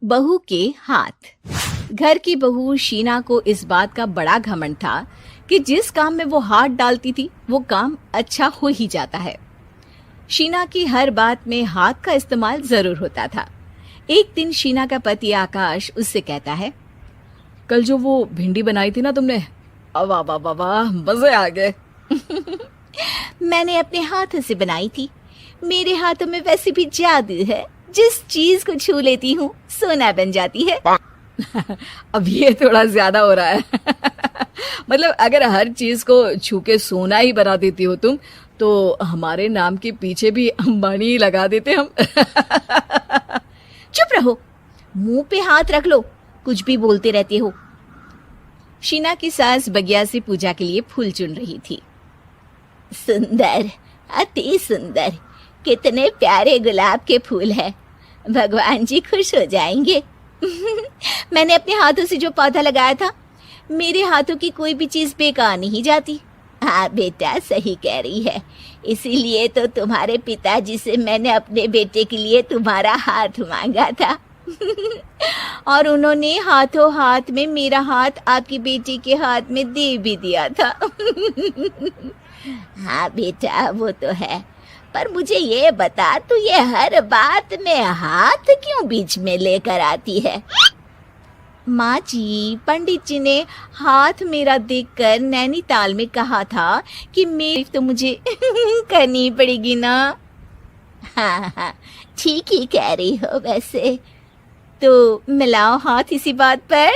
बहू के हाथ। घर की बहू शीना को इस बात का बड़ा घमंड था कि जिस काम में वो हाथ डालती थी वो काम अच्छा हो ही जाता है। शीना की हर बात में हाथ का इस्तेमाल जरूर होता था। एक दिन शीना का पति आकाश उससे कहता है, कल जो वो भिंडी बनाई थी ना तुमने, वाह वाह वाह वाह, मजे आ गए। मैंने अपने हाथों से बनाई थी। मेरे हाथों में वैसे भी जादू है, जिस चीज को छू लेती हूँ सोना बन जाती है। अब ये थोड़ा ज्यादा हो रहा है। मतलब अगर हर चीज को छू के सोना ही बना देती हो तुम, तो हमारे नाम के पीछे भी अंबानी ही लगा देते हम। चुप रहो, मुंह पे हाथ रख लो, कुछ भी बोलते रहते हो। शीना की सास बगिया से पूजा के लिए फूल चुन रही थी। सुंदर, अति सुंदर, कितने प्यारे गुलाब के फूल हैं। भगवान जी खुश हो जाएंगे। मैंने अपने हाथों से जो पौधा लगाया था, मेरे हाथों की कोई भी चीज बेकार नहीं जाती। हाँ बेटा, सही कह रही है। इसीलिए तो तुम्हारे पिताजी से मैंने अपने बेटे के लिए तुम्हारा हाथ मांगा था। और उन्होंने हाथों हाथ में मेरा हाथ आपकी बेटी के हाथ में दे भी दिया था। हाँ बेटा, वो तो है, पर मुझे ये बता, तू ये हर बात में हाथ क्यों बीच में लेकर आती है? माँ जी, पंडित जी ने हाथ मेरा देखकर नैनीताल में कहा था कि मेरी तो मुझे करनी पड़ेगी ना। हाँ हाँ, ठीक ही कह रही हो। वैसे तो मिलाओ हाथ इसी बात पर।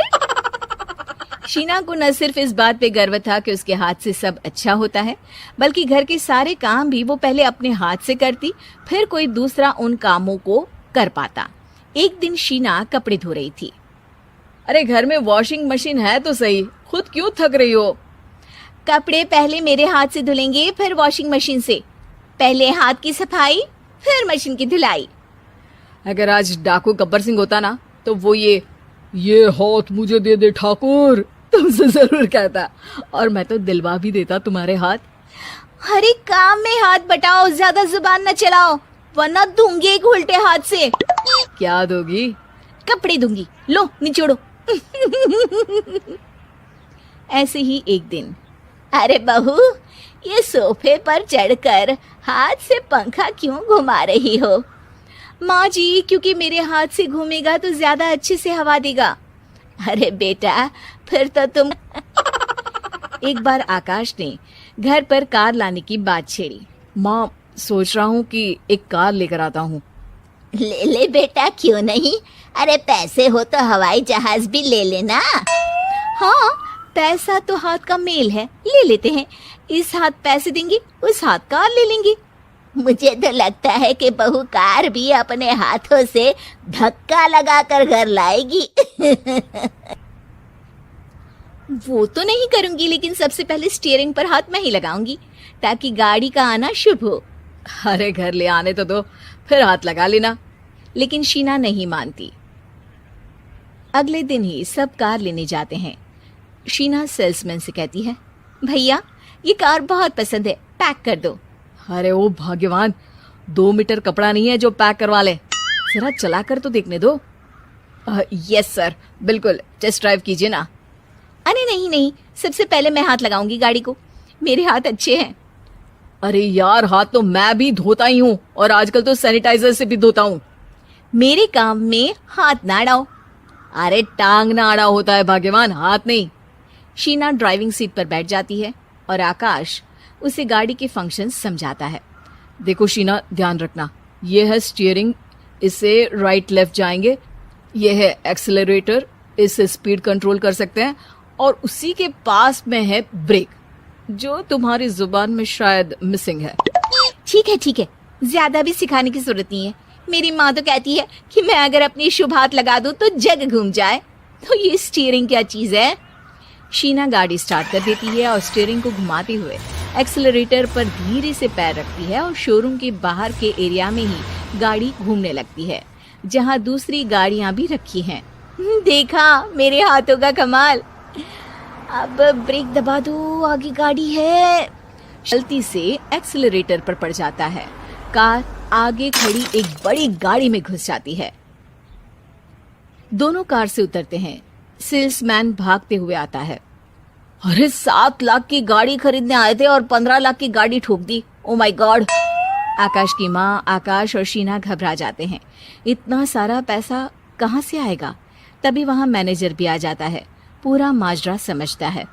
शीना को न सिर्फ इस बात पे गर्व था कि उसके हाथ से सब अच्छा होता है, बल्कि घर के सारे काम भी वो पहले अपने हाथ से करती, फिर कोई दूसरा उन कामों को कर पाता। एक दिन शीना कपड़े धो रही थी। अरे घर में वॉशिंग मशीन है तो सही, खुद क्यों थक रही हो? कपड़े पहले मेरे हाथ से धुलेंगे, फिर वॉशिंग मशीन से। पहले हाथ की सफाई, फिर मशीन की धुलाई। अगर आज डाकू गब्बर सिंह होता ना, तो वो ये हाथ मुझे दे दे ठाकुर तुमसे जरूर कहता, और मैं तो दिलवा भी देता तुम्हारे हाथ। हर एक काम में हाथ बटाओ, ज्यादा जुबान न चलाओ, वरना दूंगी एक उल्टे हाथ से। क्या दोगी? कपड़े दूंगी, लो निचोड़ो। ऐसे ही एक दिन, अरे बहू, ये सोफे पर चढ़कर हाथ से पंखा क्यों घुमा रही हो? माँ जी, क्योंकि मेरे हाथ से घूमेगा तो ज्यादा अच्छे से हवा देगा। अरे बेटा, फिर तो तुम। एक बार आकाश ने घर पर कार लाने की बात छेड़ी। माँ, सोच रहा हूँ कि एक कार लेकर आता हूँ। ले ले बेटा, क्यों नहीं? अरे पैसे हो तो हवाई जहाज भी ले लेना। हाँ, पैसा तो हाथ का मेल है, ले लेते हैं। इस हाथ पैसे देंगी, उस हाथ कार ले लेंगी। मुझे तो लगता है कि बहू कार भी अपने हाथों से धक्का लगाकर घर लाएगी। वो तो नहीं करूंगी, लेकिन सबसे पहले स्टीयरिंग पर हाथ मैं ही लगाऊंगी, ताकि गाड़ी का आना शुभ हो। अरे घर ले आने तो दो, फिर हाथ लगा लेना। लेकिन शीना नहीं मानती। अगले दिन ही सब कार लेने जाते हैं। शीना सेल्समैन से कहती है, भैया ये कार बहुत पसंद है, पैक कर दो। अरे ओ भाग्यवान, 2 मीटर कपड़ा नहीं है जो पैक करवा ले, जरा चला कर तो देखने दो। यस सर, बिल्कुल, टेस्ट ड्राइव कीजिए ना। अरे नहीं नहीं, सबसे पहले मैं हाथ लगाऊंगी गाड़ी को, मेरे हाथ अच्छे हैं। अरे यार, हाथ तो मैं भी धोता ही हूँ, और आजकल तो सैनिटाइजर से भी धोता हूँ। मेरे काम में हाथ ना अड़ाओ। अरे टांग ना अड़ा होता है भाग्यवान, हाथ नहीं। शीना ड्राइविंग सीट पर बैठ जाती है और आकाश उसे गाड़ी के फंक्शन समझाता है। देखो शीना, ध्यान रखना, ये है स्टीयरिंग, इससे राइट लेफ्ट जाएंगे। ये है एक्सेलरेटर, इससे स्पीड कंट्रोल कर सकते हैं। और उसी के पास में है ब्रेक, जो तुम्हारी जुबान में शायद मिसिंग है। ठीक है, ज्यादा भी सिखाने की जरूरत नहीं है। मेरी माँ तो कहती है कि मैं अगर अपनी शुभ हाथ लगा दूं तो जग घूम जाए। तो ये स्टीयरिंग क्या चीज है? शीना गाड़ी स्टार्ट कर देती है और स्टीयरिंग को घुमाते हुए एक्सेलरेटर पर धीरे से पैर रखती है, और शोरूम के बाहर के एरिया में ही गाड़ी घूमने लगती है, जहाँ दूसरी गाड़ियां भी रखी हैं। देखा मेरे हाथों का कमाल। अब ब्रेक दबा दो, आगे गाड़ी है। गलती से एक्सेलरेटर पर पड़ जाता है। कार आगे खड़ी एक बड़ी गाड़ी में घुस जाती है। दोनों कार से उतरते हैं। सेल्समैन भागते हुए आता है। अरे 7 लाख की गाड़ी खरीदने आए थे और 15 लाख की गाड़ी ठोक दी। Oh my God. आकाश की माँ, आकाश और शीना घबरा जाते हैं। इतना सारा पैसा कहाँ से आएगा? तभी वहाँ मैनेजर भी आ जाता है। पूरा माजरा समझता है।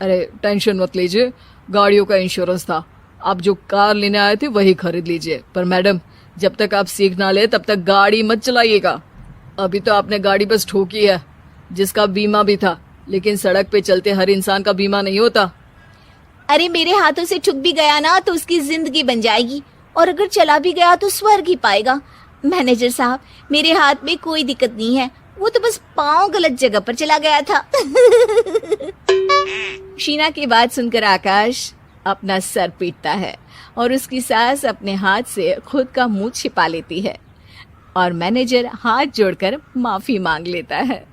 अरे टेंशन मत लीजिए, गाड़ियों का इंश्योरेंस था। आप जो कार लेने आए थे वही खरीद लीजिए। पर मैडम, जब तक आप सीख ना ले तब तक गाड़ी मत चलाइएगा। अभी तो आपने गाड़ी बस ठोकी है, जिसका बीमा भी था, लेकिन सड़क पे चलते हर इंसान का बीमा नहीं होता। अरे मेरे हाथों से ठुक भी गया ना तो उसकी जिंदगी बन जाएगी, और अगर चला भी गया तो स्वर्ग ही पाएगा। मैनेजर साहब, मेरे हाथ में कोई दिक्कत नहीं है, वो तो बस पाँव गलत जगह पर चला गया था। शीना की बात सुनकर आकाश अपना सर पीटता है और उसकी सास अपने हाथ से खुद का मुंह छिपा लेती है और मैनेजर हाथ जोड़कर माफी मांग लेता है।